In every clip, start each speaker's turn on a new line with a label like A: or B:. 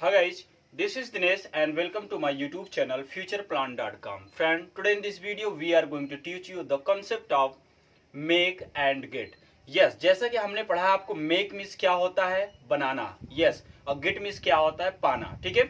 A: Hi guys, this is Dinesh and welcome to my YouTube channel futureplan.com. Friend, today in this video we are going to teach you the concept of make and get. Yes, जैसा कि हमने पढ़ा आपको make means क्या होता है बनाना, yes, और get means क्या होता है पाना, ठीक है।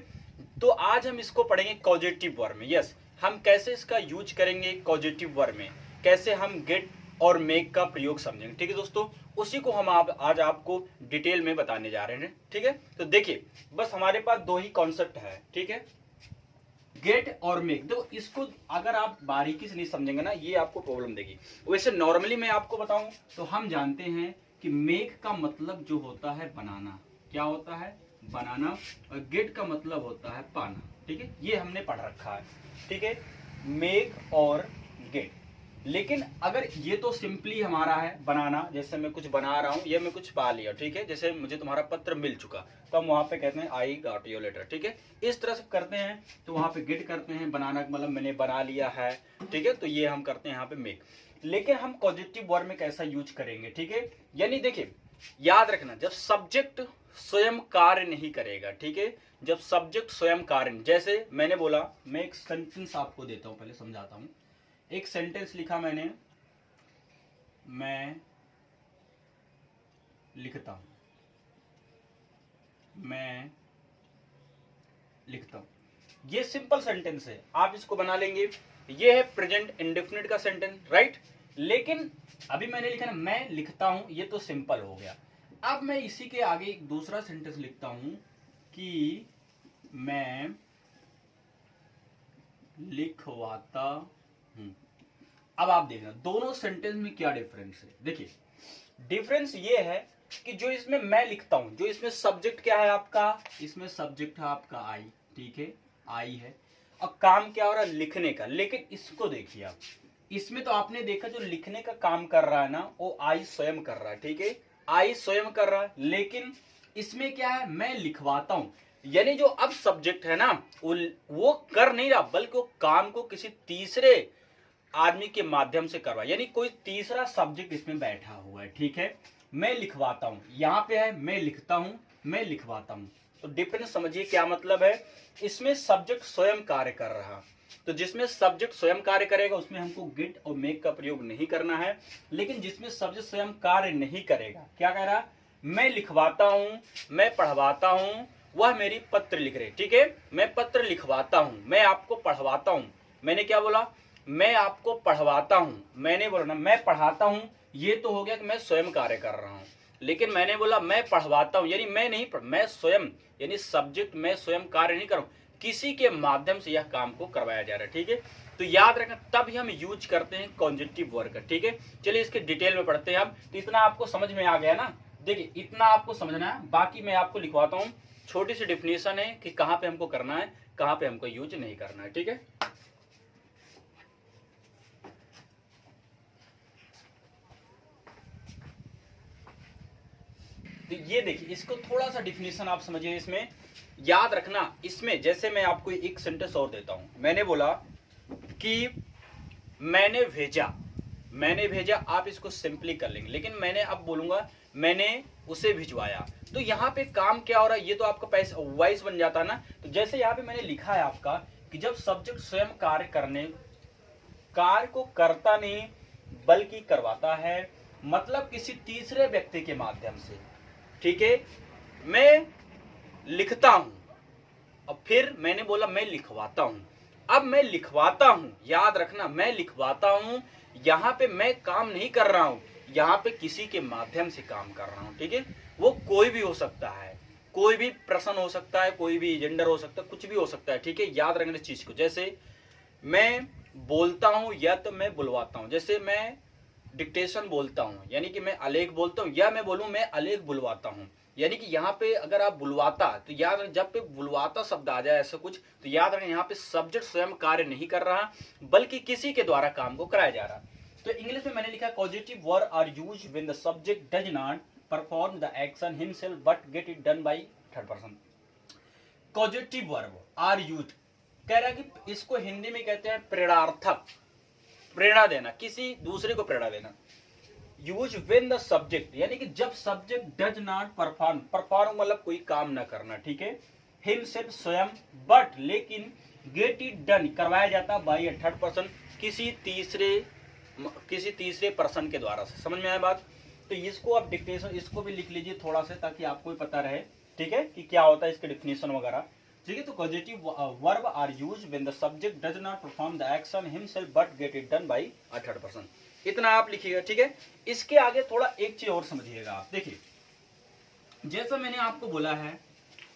A: तो आज हम इसको पढ़ेंगे कॉजेटिव वर्ब में। यस, हम कैसे इसका यूज करेंगे कॉजेटिव वर्ब में, कैसे हम गेट और मेक का प्रयोग समझेंगे, ठीक है दोस्तों। उसी को हम आज आपको डिटेल में बताने जा रहे हैं, ठीक है। तो देखिए, बस हमारे पास दो ही कॉन्सेप्ट है, ठीक है, गेट और मेक। तो इसको अगर आप बारीकी से नहीं समझेंगे ना, ये आपको प्रॉब्लम देगी। वैसे नॉर्मली मैं आपको बताऊं तो हम जानते हैं कि मेक का मतलब जो होता है बनाना, क्या होता है बनाना, और गेट का मतलब होता है पाना, ठीक है। ये हमने पढ़ रखा है, ठीक है, मेक और गेट। लेकिन अगर ये तो सिंपली हमारा है बनाना, जैसे मैं कुछ बना रहा हूं या मैं कुछ पा लिया, ठीक है, जैसे मुझे तुम्हारा पत्र मिल चुका तो हम वहां पे कहते हैं आई गॉट योर लेटर, ठीक है। इस तरह से करते हैं तो वहां पे गेट करते हैं, बनाना का मतलब मैंने बना लिया है, ठीक है। तो ये हम करते हैं यहाँ पे मेक। लेकिन हम पॉजिटिव वर्ब में कैसा यूज करेंगे, ठीक है। यानी देखिए, याद रखना, जब सब्जेक्ट स्वयं कार्य नहीं करेगा, ठीक है, जब सब्जेक्ट स्वयं कार्य, जैसे मैंने बोला, मैं एक सेंटेंस आपको देता हूं, पहले समझाता हूं। एक सेंटेंस लिखा मैंने, मैं लिखता हूं, मैं लिखता हूं। ये सिंपल सेंटेंस है, आप इसको बना लेंगे। ये है प्रेजेंट इंडेफिनिट का सेंटेंस, राइट। लेकिन अभी मैंने लिखा ना मैं लिखता हूं, ये तो सिंपल हो गया। अब मैं इसी के आगे एक दूसरा सेंटेंस लिखता हूं कि मैं लिखवाता हूं। अब आप देखना दोनों सेंटेंस में क्या डिफरेंस है। देखिए, डिफरेंस ये है कि जो इसमें मैं लिखता हूं, जो इसमें सब्जेक्ट क्या है आपका, इसमें सब्जेक्ट है आपका आई, ठीक है, आई है, और काम क्या हो रहा है लिखने का। लेकिन इसको देखिए आप, इसमें तो आपने देखा जो लिखने का काम कर रहा है ना, वो आई स्वयं कर रहा है, ठीक है, आई स्वयं कर रहा है। लेकिन इसमें क्या है, मैं लिखवाता हूं, यानी जो अब सब्जेक्ट है ना वो कर नहीं रहा, बल्कि वो काम को किसी तीसरे आदमी के माध्यम से करवा, यानी कोई तीसरा सब्जेक्ट इसमें बैठा हुआ है, ठीक है। मैं लिखवाता हूं, यहां पे है मैं लिखता हूं, मैं लिखवाता हूं। तो डिफरेंस समझिए क्या मतलब है। इसमें सब्जेक्ट स्वयं कार्य कर रहा, तो जिसमें सब्जेक्ट स्वयं कार्य करेगा उसमें हमको गेट और मेक का प्रयोग नहीं करना है। लेकिन जिसमें सब्जेक्ट स्वयं कार्य नहीं करेगा, क्या कह रहा, मैं लिखवाता हूं, मैं पढ़वाता हूं, वह मेरी पत्र लिख रहे, ठीक है, मैं पत्र लिखवाता हूं, मैं आपको पढ़वाता हूं। मैंने क्या बोला, मैं आपको पढ़वाता हूं, मैंने बोला ना मैं पढ़ाता हूं, ये तो हो गया कि मैं स्वयं कार्य कर रहा हूं। लेकिन मैंने बोला मैं पढ़वाता हूं, यानी मैं नहीं मैं स्वयं, यानी सब्जेक्ट मैं स्वयं कार्य नहीं करूं, किसी के माध्यम से यह काम को करवाया जा रहा है, ठीक है। तो याद रखना, तब ही हम यूज करते हैं कॉन्जेक्टिव वर्ब, ठीक है। चलिए इसके डिटेल में पढ़ते हैं। अब तो इतना आपको समझ में आ गया ना। देखिए, इतना आपको समझना है, बाकी मैं आपको लिखवाता हूं। छोटी सी डिफिनेशन है कि कहां पे हमको करना है, कहां पे हमको यूज नहीं करना है, ठीक है। तो ये देखिए, इसको थोड़ा सा डिफिनेशन आप समझिए। इसमें याद रखना, इसमें जैसे मैं आपको एक सेंटेंस और देता हूं, मैंने बोला कि मैंने भेजा, मैंने भेजा, आप इसको सिंपली कर लेंगे। लेकिन मैंने अब बोलूंगा मैंने उसे भिजवाया, तो यहाँ पे काम क्या हो रहा है, ये तो आपका पैसा वॉइस बन जाता है ना। तो जैसे यहाँ पे मैंने लिखा है आपका कि जब सब्जेक्ट स्वयं कार्य को करता नहीं बल्कि करवाता है, मतलब किसी तीसरे व्यक्ति के माध्यम से, ठीक है। मैं लिखता हूं और फिर मैंने बोला मैं लिखवाता हूं। अब मैं लिखवाता हूं, याद रखना, मैं लिखवाता हूं, यहां पे मैं काम नहीं कर रहा हूं, यहां पे किसी के माध्यम से काम कर रहा हूं, ठीक है। वो कोई भी हो सकता है, कोई भी पर्सन हो सकता है, कोई भी जेंडर हो सकता है, कुछ भी हो सकता है, ठीक है। याद रखना इस चीज को। जैसे मैं बोलता हूं या तो मैं बुलवाता हूं, जैसे मैं डिक्टेशन बोलता हूं, यानी कि मैं आलेख बोलता हूं, या मैं बोलूं मैं आलेख बुलवाता हूं, यानी कि यहाँ पे अगर आप बुलवाता, तो याद रखें जब पे बुलवाता शब्द आ जाए ऐसा कुछ, तो याद रखें यहाँ पे सब्जेक्ट स्वयं कार्य नहीं कर रहा, बल्कि किसी के द्वारा काम को कराया जा रहा। तो इंग्लिश में मैंने लिखा positive verb are used when the subject does not perform the action himself but get it done by third person. Positive verb are used, कह रहा है कि इसको हिंदी में कहते हैं प्रेरणार्थक, प्रेरणा देना, किसी दूसरे को प्रेरणा देना। यूज व्हेन द सब्जेक्ट, यानी कि जब subject does not perform, perform मतलब कोई काम ना करना, ठीक है, हिमसेल्फ स्वयं, बट लेकिन गेट इट डन करवाया जाता बाय अ थर्ड पर्सन, किसी तीसरे पर्सन के द्वारा से। समझ में आया बात? तो इसको आप डिक्टेशन इसको भी लिख लीजिए थोड़ा सा, ताकि आपको भी पता रहे, ठीक है, कि क्या होता है इसके डिफिनेशन वगैरह। ठीक है, तो positive verb are use when the subject does not perform the action himself but get it done by a third person. इतना आप लिखिएगा, ठीक है। इसके आगे थोड़ा एक चीज और समझिएगा आप। देखिए, जैसा मैंने आपको बोला है,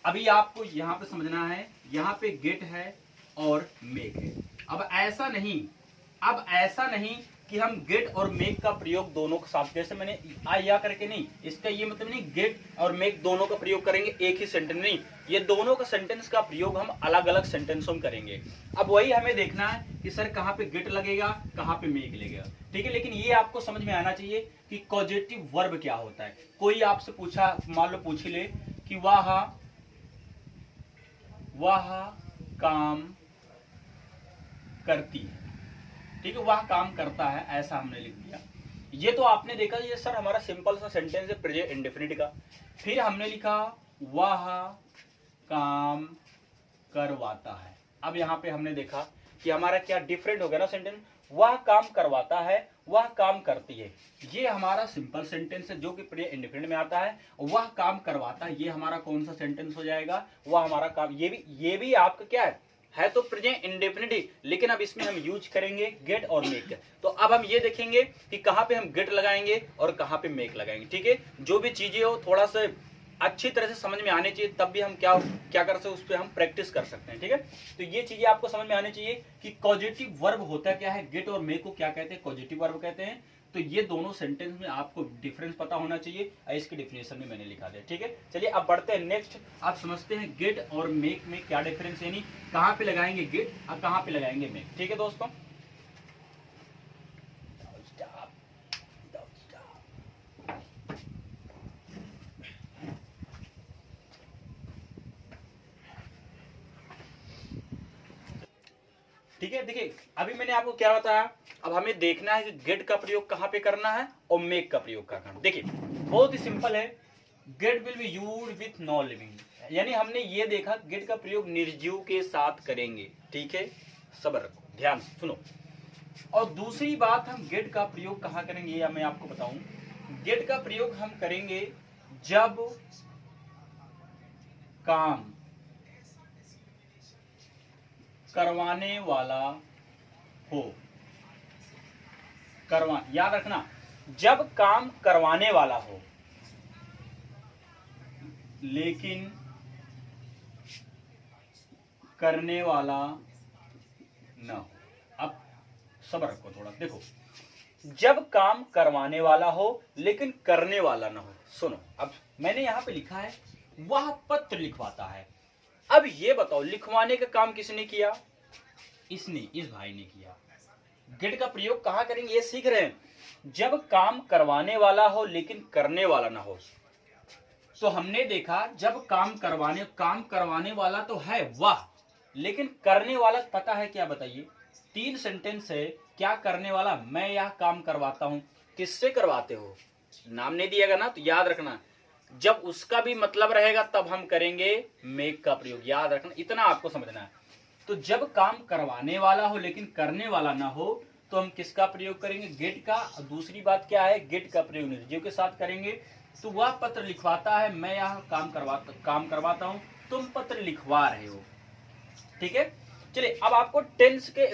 A: अभी आपको यहाँ पे समझना है, यहाँ पे गेट है और मेक है। अब ऐसा नहीं कि हम गेट और मेक का प्रयोग दोनों के साथ, जैसे मैंने आ या करके नहीं, इसका ये मतलब नहीं गेट और मेक दोनों का प्रयोग करेंगे एक ही सेंटेंस, नहीं, ये दोनों का सेंटेंस का प्रयोग हम अलग अलग सेंटेंसों में करेंगे। अब वही हमें देखना है कि सर कहाँ पे गेट लगेगा, कहाँ पे मेक लगेगा, ठीक है। लेकिन ये आपको समझ में आना चाहिए कि कॉजेटिव वर्ब क्या होता है। कोई आपसे पूछा, मान लो पूछ ले कि वह काम करती है, ठीक है, वह काम करता है, ऐसा हमने लिख दिया। ये तो आपने देखा, ये सर हमारा सिंपल सा सेंटेंस है प्रेजेंट इंडेफिनिट का। फिर हमने लिखा वह काम करवाता है। अब यहाँ पे हमने देखा कि हमारा क्या डिफरेंट हो गया ना सेंटेंस, वह काम करवाता है, वह काम करती है। ये हमारा सिंपल सेंटेंस है जो कि प्रेजेंट इंडेफिनिट में आता है। वह काम करवाता है, ये हमारा कौन सा सेंटेंस हो जाएगा, वह हमारा काम, ये भी आपका क्या है तो प्रेजेंट इंडेफिनिट, लेकिन अब इसमें हम यूज करेंगे गेट और मेक। तो अब हम ये देखेंगे कि कहाँ पे हम गेट लगाएंगे और कहाँ पे मेक लगाएंगे, ठीक है। जो भी चीजें हो थोड़ा सा अच्छी तरह से समझ में आनी चाहिए, तब भी हम क्या कर सकते हैं, उस पर हम प्रैक्टिस कर सकते हैं, ठीक है। तो ये चीजें आपको समझ में आनी चाहिए कि कॉजेटिव वर्ब होता क्या है, गेट और मेक को क्या कहते हैं, कॉजेटिव वर्ब कहते हैं। तो ये दोनों सेंटेंस में आपको डिफरेंस पता होना चाहिए, इसकी डिफिनेशन में मैंने लिखा दिया, ठीक है। चलिए अब बढ़ते हैं नेक्स्ट। आप समझते हैं गेट और मेक में क्या डिफरेंस, यानी कहां पे लगाएंगे गेट और कहां पे लगाएंगे मेक, ठीक है दोस्तों। ठीक है, देखिए अभी मैंने आपको क्या बताया, अब हमें देखना है कि गेट का प्रयोग कहां पे करना है और मेक का प्रयोग कहां करना है। देखिए बहुत ही सिंपल है, get will be used with non living, यानी हमने ये देखा गेट का प्रयोग निर्जीव के साथ करेंगे, ठीक है। सब्र रखो, ध्यान सुनो। और दूसरी बात, हम गेट का प्रयोग कहां करेंगे, या मैं आपको बताऊं, गेट का प्रयोग हम करेंगे जब काम करवाने वाला हो, याद रखना, जब काम करवाने वाला हो लेकिन करने वाला न हो। अब सब्र रखो थोड़ा, देखो, जब काम करवाने वाला हो लेकिन करने वाला न हो। सुनो, अब मैंने यहां पे लिखा है वह पत्र लिखवाता है। अब ये बताओ लिखवाने का काम किसने किया, इसने, इस भाई ने किया। गेट का प्रयोग कहां करेंगे ये सीख रहे हैं, जब काम करवाने वाला हो लेकिन करने वाला ना हो। तो हमने देखा जब काम करवाने वाला तो है वह, लेकिन करने वाला पता है क्या, बताइए। 3 सेंटेंस है, क्या करने वाला, मैं यह काम करवाता हूं। किससे करवाते हो, नाम नहीं दिएगा ना, तो याद रखना जब उसका भी मतलब रहेगा तब हम करेंगे मेक का प्रयोग, याद रखना, इतना आपको समझना है। तो जब काम करवाने वाला हो लेकिन करने वाला ना हो तो हम किसका प्रयोग करेंगे, गेट का। दूसरी बात क्या है, गेट का प्रयोग निर्जीव के साथ करेंगे। तो वह पत्र लिखवाता है, मैं यहाँ काम करवाता हूं, तुम पत्र लिखवा रहे हो, ठीक है। चलिए अब आपको टेंस के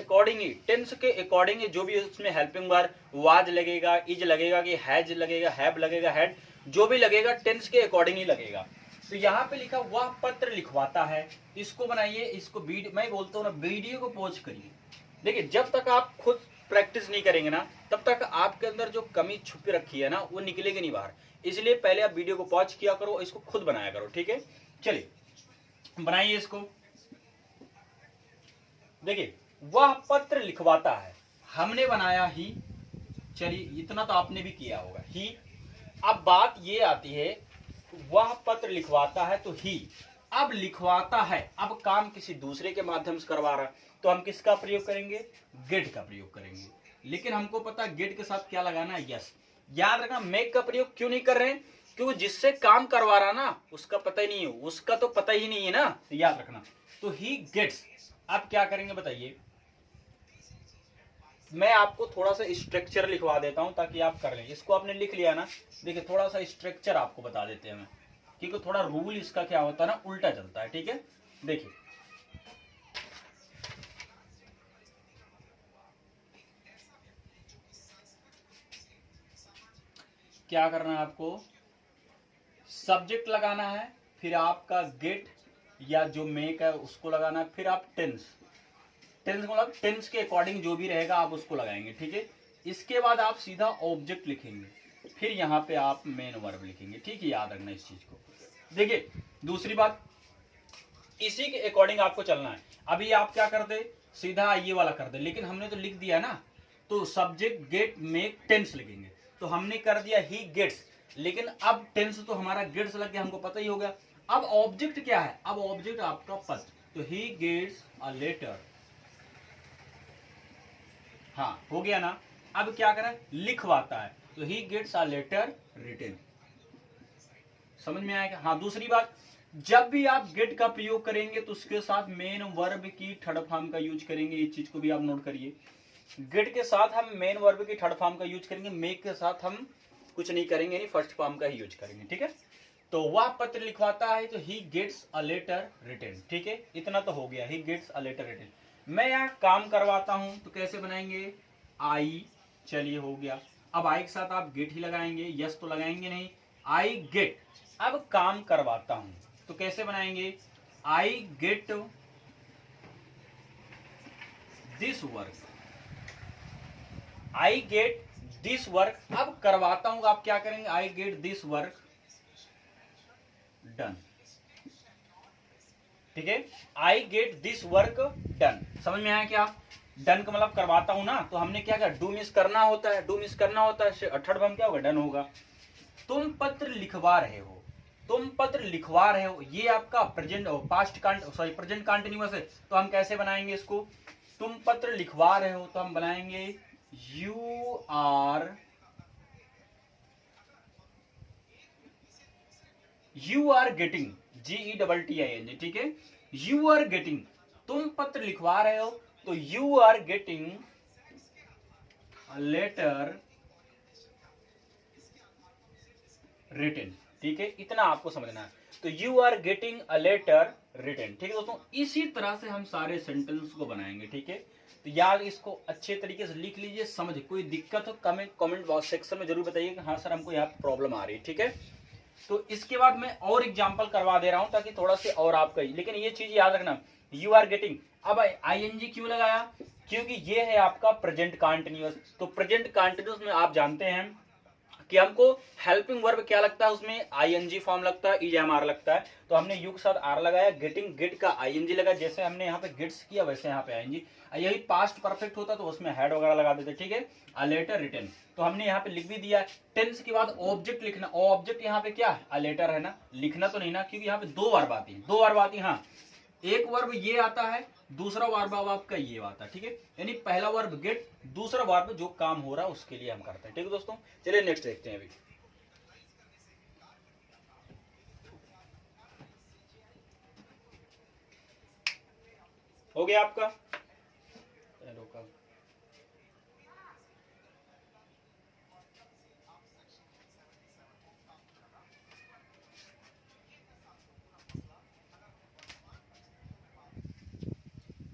A: अकॉर्डिंग जो भी उसमें हेल्पिंग वर्ब वाज लगेगा, इज लगेगा, कि हैज लगेगा, हैव लगेगा, हैड, जो भी लगेगा टेंस के अकॉर्डिंग ही लगेगा। तो यहाँ पे लिखा वह पत्र लिखवाता है, इसको बनाइए, इसको मैं बोलता हूँ ना, वीडियो को पॉज करिए। देखिए जब तक आप खुद प्रैक्टिस नहीं करेंगे ना, तब तक आपके अंदर जो कमी छुपी रखी है ना वो निकलेगी नहीं बाहर। इसलिए पहले आप वीडियो को पॉज किया करो, इसको खुद बनाया करो, ठीक है। चलिए बनाइए इसको। देखिए वह पत्र लिखवाता है, हमने बनाया ही, चलिए इतना तो आपने भी किया होगा ही। अब बात ये आती है, वह पत्र लिखवाता है तो ही, अब लिखवाता है, अब काम किसी दूसरे के माध्यम से करवा रहा है, तो हम किसका प्रयोग करेंगे, गेट का प्रयोग करेंगे। लेकिन हमको पता गेट के साथ क्या लगाना है, यस। याद रखना मेक का प्रयोग क्यों नहीं कर रहे हैं, क्योंकि जिससे काम करवा रहा ना उसका पता ही नहीं है, उसका तो पता ही नहीं है ना, तो याद रखना। तो ही गेट्स, आप क्या करेंगे बताइए, मैं आपको थोड़ा सा स्ट्रक्चर लिखवा देता हूं ताकि आप कर लें। इसको आपने लिख लिया ना, देखिए थोड़ा सा स्ट्रक्चर आपको बता देते हैं हमें, क्योंकि थोड़ा रूल इसका क्या होता है ना, उल्टा चलता है। ठीक है, देखिए क्या करना है आपको, सब्जेक्ट लगाना है, फिर आपका गेट या जो मेक है उसको लगाना है, फिर आप टेंस, टेंस मतलब टेंस के अकॉर्डिंग जो भी रहेगा आप उसको लगाएंगे। ठीक है, इसके बाद आप सीधा ऑब्जेक्ट लिखेंगे, फिर यहाँ पे आप मेन वर्ब लिखेंगे। ठीक है, याद रखना इस चीज को। देखिए दूसरी बात, इसी के अकॉर्डिंग आपको चलना है। अभी आप क्या कर दे, सीधा ये वाला कर दे, लेकिन हमने तो लिख दिया ना, तो सब्जेक्ट गेट मेक टेंस लिखेंगे। तो हमने कर दिया ही गेट्स, लेकिन अब टेंस तो हमारा गेट्स लग गया, हमको पता ही हो गया। अब ऑब्जेक्ट क्या है, अब ऑब्जेक्ट आपका पत्र, तो ही गेट्स अ लेटर। हाँ हो गया ना। अब क्या करें, लिखवाता है, तो he gets a letter written. समझ में आएगा। हाँ दूसरी बात, जब भी आप गेट का प्रयोग करेंगे तो उसके साथ मेन वर्ब की थर्ड फॉर्म का यूज करेंगे। इस चीज को भी आप नोट करिए, गेट के साथ हम मेन वर्ब की थर्ड फॉर्म का यूज करेंगे, मेक के साथ हम कुछ नहीं करेंगे, नहीं फर्स्ट फॉर्म का ही यूज करेंगे। ठीक है, तो वह पत्र लिखवाता है, तो he gets a letter written. ठीक है, इतना तो हो गया, he gets a letter written. मैं यहाँ काम करवाता हूं तो कैसे बनाएंगे, आई, चलिए हो गया। अब आई के साथ आप गेट ही लगाएंगे, यस तो लगाएंगे नहीं, आई गेट। अब काम करवाता हूं तो कैसे बनाएंगे, I get this work, I get this work. अब करवाता हूं आप क्या करेंगे, I get this work done. ठीक है, I get this work done. समझ में आया क्या, डन का मतलब करवाता हूं ना, तो हमने क्या किया, डू मिस करना होता है, डू मिस करना होता है, थर्ड फॉर्म क्या होगा, डन होगा। तुम पत्र लिखवा रहे हो, तुम पत्र लिखवा रहे हो, ये आपका present past sorry present continuous है, तो हम कैसे बनाएंगे इसको, तुम पत्र लिखवा रहे हो तो हम बनाएंगे यू आर गेटिंग, GETTING। ठीक है, यू आर गेटिंग, तुम पत्र लिखवा रहे हो तो you are getting letter written. ठीक है, इतना आपको समझना है, तो you are getting a letter written. ठीक है दोस्तों, इसी तरह से हम सारे सेंटेंस को बनाएंगे। ठीक है, तो यार इसको अच्छे तरीके से लिख लीजिए, समझ, कोई दिक्कत हो कमेंट बॉक्स सेक्शन में जरूर बताइए कि हाँ सर हमको यहाँ प्रॉब्लम आ रही है। ठीक है, तो इसके बाद मैं और एग्जांपल करवा दे रहा हूं ताकि थोड़ा सा और आपका ही, लेकिन ये चीज याद रखना, यू आर गेटिंग। अब ING क्यों लगाया, क्योंकि ये है आपका प्रेजेंट कंटिन्यूअस। तो प्रेजेंट कंटिन्यूअस में आप जानते हैं कि हमको हेल्पिंग वर्ब क्या लगता है, उसमें ING फॉर्म लगता है, EMR लगता है। तो हमने यू के साथ आर लगाया, गेटिंग गेट का ING लगा, जैसे हमने यहाँ पे गेट्स किया वैसे यहाँ पे ING। यही पास्ट परफेक्ट होता तो उसमें हेड वगैरह लगा देते। ठीक है, अ लेटर रिटन, तो हमने यहाँ पे लिख भी दिया। टेंस के बाद ऑब्जेक्ट लिखना, ऑब्जेक्ट यहाँ पे क्या है, अ लेटर है ना, लिखना तो नहीं ना, क्योंकि यहाँ पे दो वर्ब आती है, दो वर्ब आती है। हाँ, एक वर्ब ये आता है, दूसरा वर्ब आपका ये आता है। ठीक है, यानी पहला वर्ब गेट, दूसरा वर्ब जो काम हो रहा है उसके लिए हम करते हैं। ठीक है दोस्तों, चलिए नेक्स्ट देखते हैं। अभी हो गया आपका,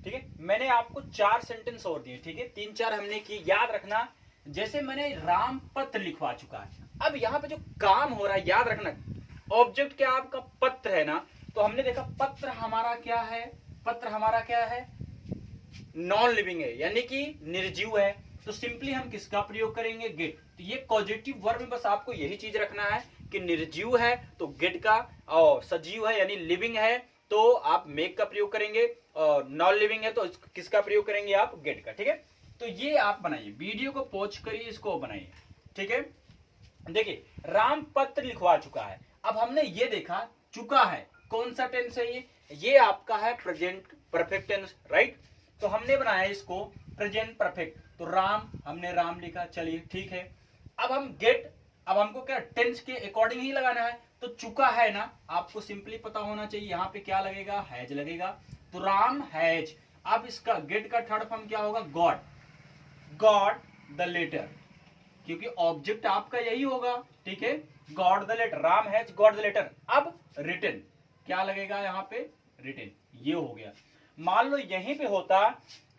A: ठीक है, मैंने आपको 4 सेंटेंस और दिए। ठीक है, 3-4 हमने की, याद रखना। जैसे मैंने राम पत्र लिखवा चुका है, अब यहाँ पे जो काम हो रहा है याद रखना, ऑब्जेक्ट क्या आपका पत्र है ना, तो हमने देखा पत्र हमारा क्या है, पत्र हमारा क्या है, नॉन लिविंग है, यानी कि निर्जीव है। तो सिंपली हम किसका प्रयोग करेंगे, गेट। तो ये पॉजिटिव वर्ब में बस आपको यही चीज रखना है कि निर्जीव है तो गेट का, और सजीव है यानी लिविंग है तो आप मेक का प्रयोग करेंगे, और नॉन लिविंग है तो किसका प्रयोग करेंगे, आप गेट का। ठीक है, तो ये आप बनाइए, वीडियो को पॉज करिए, इसको बनाइए। ठीक है, देखिए राम पत्र लिखवा चुका है, अब हमने ये देखा चुका है, कौन सा टेंस है ये आपका है प्रेजेंट परफेक्ट टेंस, राइट। तो हमने बनाया इसको प्रेजेंट परफेक्ट, तो राम, हमने राम लिखा, चलिए ठीक है। अब हम गेट अब हमको क्या टेंस के अकॉर्डिंग ही लगाना है, तो चुका है ना, आपको सिंपली पता होना चाहिए यहाँ पे क्या लगेगा, हैज लगेगा। तो राम हैज। अब इसका गेट का थर्ड फॉर्म क्या होगा, गॉट, गॉट द लेटर, क्योंकि ऑब्जेक्ट आपका यही होगा, ठीक है, got the letter, Ram has got the letter. अब रिटन क्या लगेगा यहाँ पे, रिटन, ये हो गया। मान लो यहीं पे होता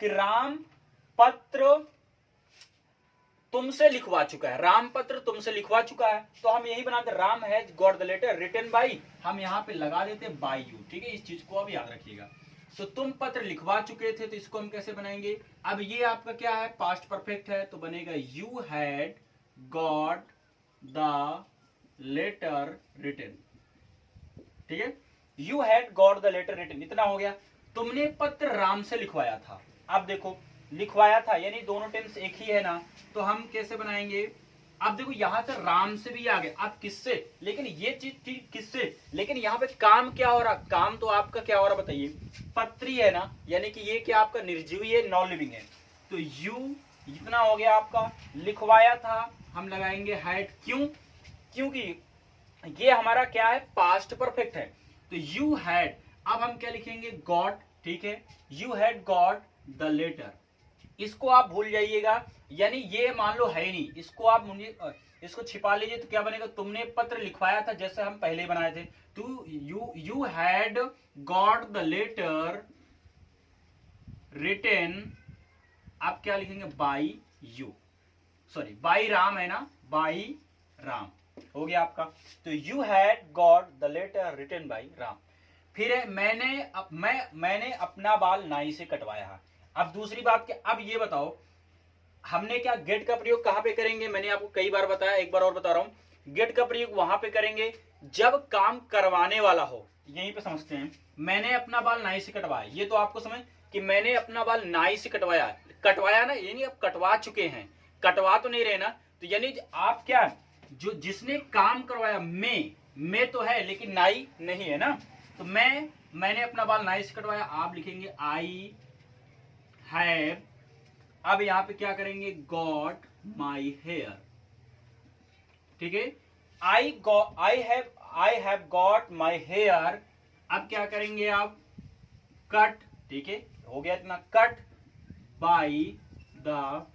A: कि राम पत्र तुमसे लिखवा चुका है, राम पत्र तुमसे लिखवा चुका है, तो हम यही बनाते Ram has got the letter written by, हम यहाँ पे लगा देते बाई यू, ठीक है, इस चीज को अब याद रखिएगा। तो तुम पत्र लिखवा चुके थे, तो इसको हम कैसे बनाएंगे, अब ये आपका क्या है, पास्ट परफेक्ट है, तो बनेगा you had got the letter written, ठीक है, you had got the letter written, इतना हो गया। तुमने पत्र राम से लिखवाया था, अब देखो लिखवाया था यानी दोनों टेंस एक ही है ना, तो हम कैसे बनाएंगे, अब देखो यहां से राम से भी आ गए, अब किससे, लेकिन ये चीज थी किससे, लेकिन यहाँ पे काम क्या हो रहा, काम तो आपका क्या हो रहा बताइए, पत्री है ना, यानी कि ये क्या आपका निर्जीवी है, नॉन लिविंग है, तो यू इतना हो गया आपका। लिखवाया था हम लगाएंगे हैड, क्यों, क्योंकि ये हमारा क्या है, पास्ट परफेक्ट है, तो यू हैड, अब हम क्या लिखेंगे, गॉट, ठीक है, you had got the letter, इसको आप भूल जाइएगा, यानी ये मान लो है नहीं, इसको आप इसको छिपा लीजिए, तो क्या बनेगा, तुमने पत्र लिखवाया था, जैसे हम पहले बनाए थे, तो you had got the letter written, आप क्या लिखेंगे, by you, sorry by Ram है ना, बाई राम हो गया आपका। तो you had got the letter written by Ram. फिर है मैंने अपना बाल नाई से कटवाया है। अब दूसरी बात क्या, अब ये बताओ हमने क्या गेट का प्रयोग कहां पे करेंगे, मैंने आपको कई बार बताया, एक बार और बता रहा हूं, गेट का प्रयोग वहां पे करेंगे जब काम करवाने वाला हो, यहीं पे समझते हैं, मैंने अपना बाल नाई से कटवाया, ये तो आपको समझ कि मैंने अपना बाल नाई से कटवाया, कटवाया ना, यानी आप कटवा चुके हैं, कटवा तो नहीं रहे ना, तो यानी आप क्या, जो जिसने काम करवाया, मैं तो है लेकिन नाई नहीं है ना, तो मैंने अपना बाल नाई से कटवाया, आप लिखेंगे आई हैव, अब यहां पे क्या करेंगे, गॉट माई हेयर, ठीक है, I have got my hair, अब क्या करेंगे आप, कट, ठीक है, हो गया इतना, cut by the,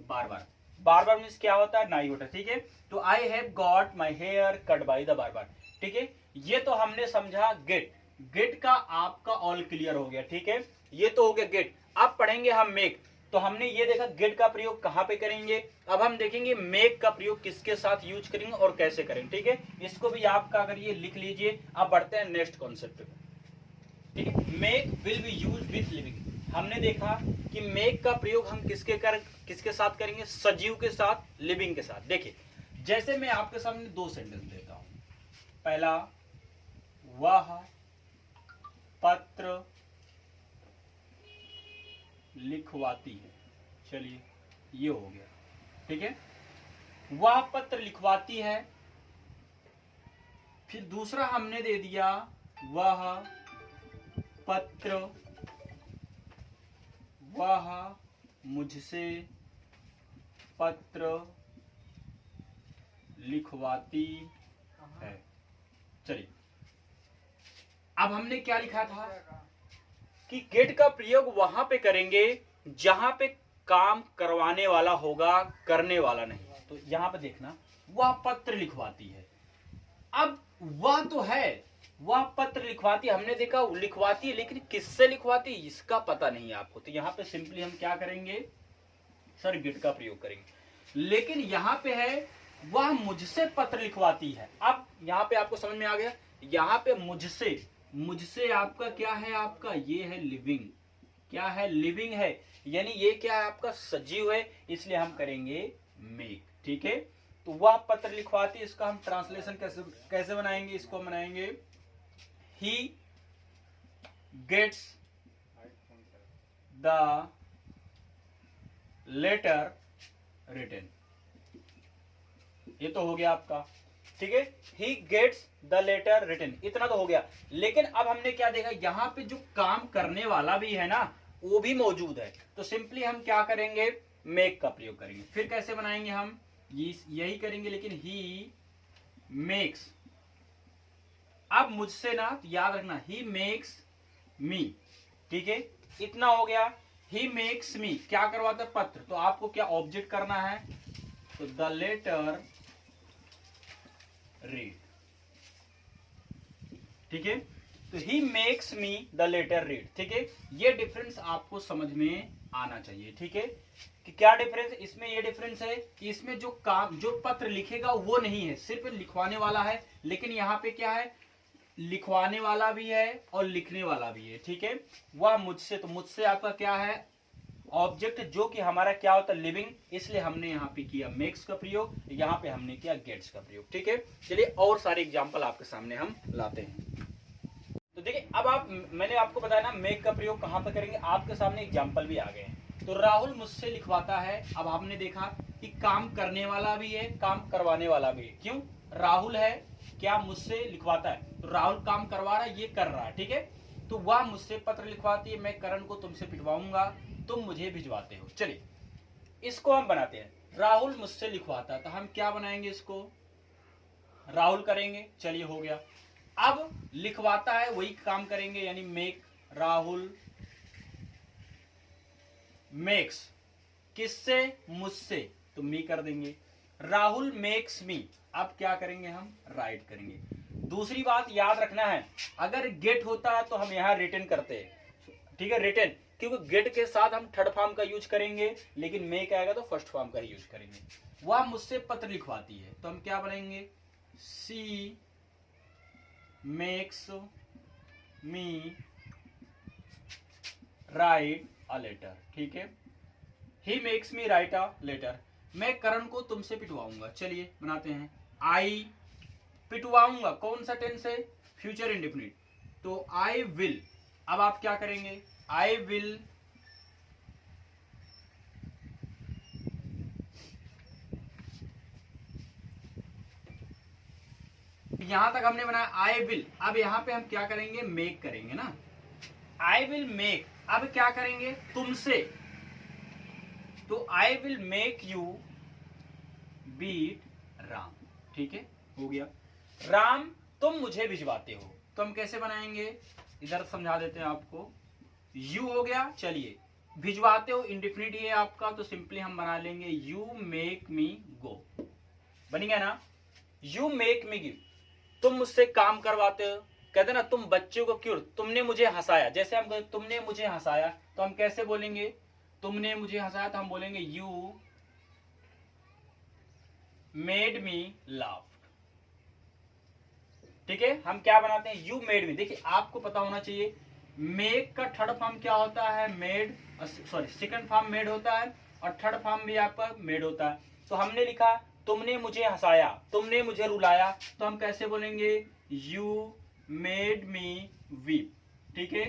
A: barber means क्या होता है, नाई होता है, ठीक है, तो I have got my hair cut by the barber, ठीक है, ये तो हमने समझा गेट, गेट का आपका ऑल क्लियर हो गया, ठीक है, ये तो हो गया गेट। अब पढ़ेंगे हम मेक, तो हमने ये देखा गेट का प्रयोग कहां पे करेंगे, अब हम देखेंगे मेक का प्रयोग किसके साथ यूज करेंगे और कैसे करेंगे, ठीक है, इसको भी आपका अगर ये लिख लीजिए। अब बढ़ते हैं नेक्स्ट कॉन्सेप्ट पे, ठीक है, make will be use with living, हमने देखा कि मेक का प्रयोग हम किसके साथ करेंगे, सजीव के साथ, लिविंग के साथ। देखिए जैसे मैं आपके सामने दो सेंटेंस देता हूं, पहला वह पत्र लिखवाती है, चलिए ये हो गया, ठीक है, वह पत्र लिखवाती है। फिर दूसरा हमने दे दिया वह पत्र, वह मुझसे पत्र लिखवाती है। चलिए अब हमने क्या लिखा था कि गेट का प्रयोग वहां पे करेंगे जहां पे काम करवाने वाला होगा, करने वाला नहीं। तो यहां पे देखना वह पत्र लिखवाती है, अब वह तो है, वह पत्र लिखवाती है, हमने देखा लिखवाती है, लेकिन किससे लिखवाती है इसका पता नहीं है आपको, तो यहां पे सिंपली हम क्या करेंगे, सर गेट का प्रयोग करेंगे। लेकिन यहां पे है वह मुझसे पत्र लिखवाती है, अब यहां पे आपको समझ में आ गया, यहां पे मुझसे आपका क्या है, आपका ये है लिविंग, क्या है, लिविंग है, यानी ये क्या है आपका सजीव है, इसलिए हम करेंगे मेक, ठीक है। तो वह पत्र लिखवाती, इसका हम ट्रांसलेशन कैसे बनाएंगे, इसको बनाएंगे he gets the letter written, ये तो हो गया आपका, ठीक है, he gets the letter written, इतना तो हो गया। लेकिन अब हमने क्या देखा, यहां पे जो काम करने वाला भी है ना वो भी मौजूद है, तो सिंपली हम क्या करेंगे, मेक का प्रयोग करेंगे। फिर कैसे बनाएंगे हम, यही करेंगे, लेकिन ही मेक्स, अब मुझसे ना याद रखना, ही मेक्स मी, ठीक है, इतना हो गया। ही मेक्स मी क्या करवाता है, पत्र, तो आपको क्या ऑब्जेक्ट करना है, तो द लेटर रीड, ठीक है, तो he makes me the letter read, ठीक है। ये डिफरेंस आपको समझ में आना चाहिए, ठीक है, कि क्या डिफरेंस इसमें, ये डिफरेंस है कि इसमें जो काम, जो पत्र लिखेगा वो नहीं है, सिर्फ लिखवाने वाला है, लेकिन यहाँ पे क्या है, लिखवाने वाला भी है और लिखने वाला भी है, ठीक है। वह मुझसे, तो मुझसे आपका क्या है, ऑब्जेक्ट, जो कि हमारा क्या होता है, लिविंग, इसलिए हमने यहाँ पे किया मेक्स का प्रयोग, यहाँ पे हमने किया गेट्स का प्रयोग, ठीक है। चलिए और सारे एग्जाम्पल आपके सामने हम लाते हैं। तो देखिए, अब आप, मैंने आपको बताया ना मेक का प्रयोग कहाँ पे करेंगे, आपके सामने एग्जाम्पल भी आ गए हैं। तो राहुल मुझसे लिखवाता है, अब आपने देखा कि काम करने वाला भी है, काम करवाने वाला भी है, क्यों, राहुल है, क्या मुझसे लिखवाता है, तो राहुल काम करवा रहा है, ये कर रहा है, ठीक है। तो वह मुझसे पत्र लिखवाती है, मैं करण को तुमसे पिटवाऊंगा, तुम मुझे भिजवाते हो। चलिए इसको हम बनाते हैं, राहुल मुझसे लिखवाता है, तो हम क्या बनाएंगे, इसको राहुल करेंगे, चलिए हो गया। अब लिखवाता है, वही काम करेंगे, यानी मेक, राहुल मेक्स, किससे, मुझसे, तो मी कर देंगे, राहुल मेक्स मी, अब क्या करेंगे, हम राइट करेंगे। दूसरी बात याद रखना है, अगर गेट होता है तो हम यहां रिटर्न करते हैं, ठीक है, रिटर्न, क्योंकि गेट के साथ हम थर्ड फॉर्म का यूज करेंगे, लेकिन मेक आएगा तो फर्स्ट फॉर्म का ही यूज करेंगे। वह मुझसे पत्र लिखवाती है, तो हम क्या बनाएंगे, she makes me write a letter, ठीक है, he makes me write a letter, मैं करण को तुमसे पिटवाऊंगा, चलिए बनाते हैं, आई पिटवाऊंगा, कौन सा टेंस है, फ्यूचर इंडेफिनिट, तो आई विल, अब आप क्या करेंगे, आई विल यहां तक हमने बनाया आई विल, अब यहां पे हम क्या करेंगे, मेक करेंगे ना, आई विल मेक, अब क्या करेंगे, तुमसे, तो I will make you beat Ram, ठीक है, हो गया, राम तुम मुझे भिजवाते हो, तो हम कैसे बनाएंगे, इधर समझा देते हैं आपको, यू हो गया, चलिए भिजवाते हो इंडेफिनिट है आपका, तो सिंपली हम बना लेंगे यू मेक मी गो, बन गया ना, यू मेक मी गिव, तुम मुझसे काम करवाते हो, कहते ना तुम बच्चों को क्यों, तुमने मुझे हंसाया, जैसे हम कहते तुमने मुझे हंसाया, तो हम कैसे बोलेंगे, तुमने मुझे हंसाया, तो हम बोलेंगे यू मेड मी लाफ, ठीक है। हम क्या बनाते हैं, यू मेड मी, देखिए आपको पता होना चाहिए मेक का थर्ड फॉर्म क्या होता है, made, sorry second form made होता है, और थर्ड फॉर्म भी आपका मेड होता है। तो हमने लिखा तुमने मुझे हंसाया, तुमने मुझे रुलाया, तो हम कैसे बोलेंगे, यू मेड मी वीप, ठीक है,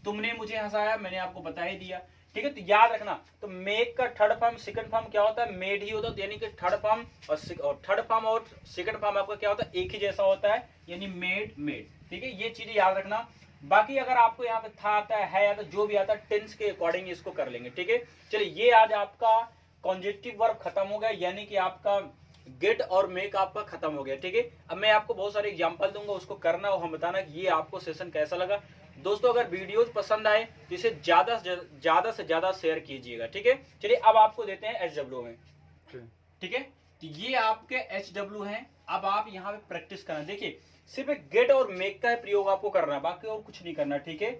A: तुमने मुझे हंसाया, मैंने आपको बता ही दिया, ठीक है। तो याद रखना, तो मेक का थर्ड फॉर्म सेकंड फॉर्म क्या होता है, मेड ही होता है, यानी कि थर्ड फॉर्म और थर्ड फॉर्म और सेकंड फॉर्म आपका क्या होता है, एक ही जैसा होता है, यानी मेड मेड, ठीक है, ये चीजें याद रखना। बाकी अगर आपको यहाँ पे था आता है या तो जो भी आता है टेंस के अकॉर्डिंग इसको कर लेंगे, ठीक है। चलिए ये आज आपका कॉन्जेक्टिव वर्ब खत्म हो गया, यानी कि आपका गेट और मेक आपका खत्म हो गया, ठीक है। अब मैं आपको बहुत सारे एग्जांपल दूंगा, उसको करना और हम बताना कि ये आपको सेशन कैसा लगा। दोस्तों अगर वीडियोस पसंद आए तो इसे ज्यादा से ज्यादा शेयर कीजिएगा, ठीक है। चलिए अब आपको देते हैं HW में, ठीक है, तो ये आपके HW हैं। अब आप यहाँ पे प्रैक्टिस करना, देखिए सिर्फ एक गेट और मेक का प्रयोग आपको करना है, बाकी और कुछ नहीं करना, ठीक है।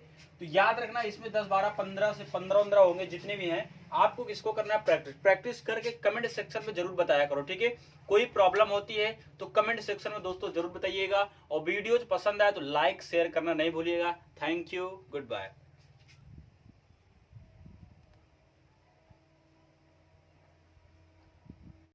A: तो याद रखना इसमें 10 12 15 से 15 होंगे, जितने भी हैं आपको किसको करना है, प्रैक्टिस करके कमेंट सेक्शन में जरूर बताया करो, ठीक है। कोई प्रॉब्लम होती है तो कमेंट सेक्शन में दोस्तों जरूर बताइएगा, और वीडियोज पसंद आए तो लाइक शेयर करना नहीं भूलिएगा। Thank you, good bye.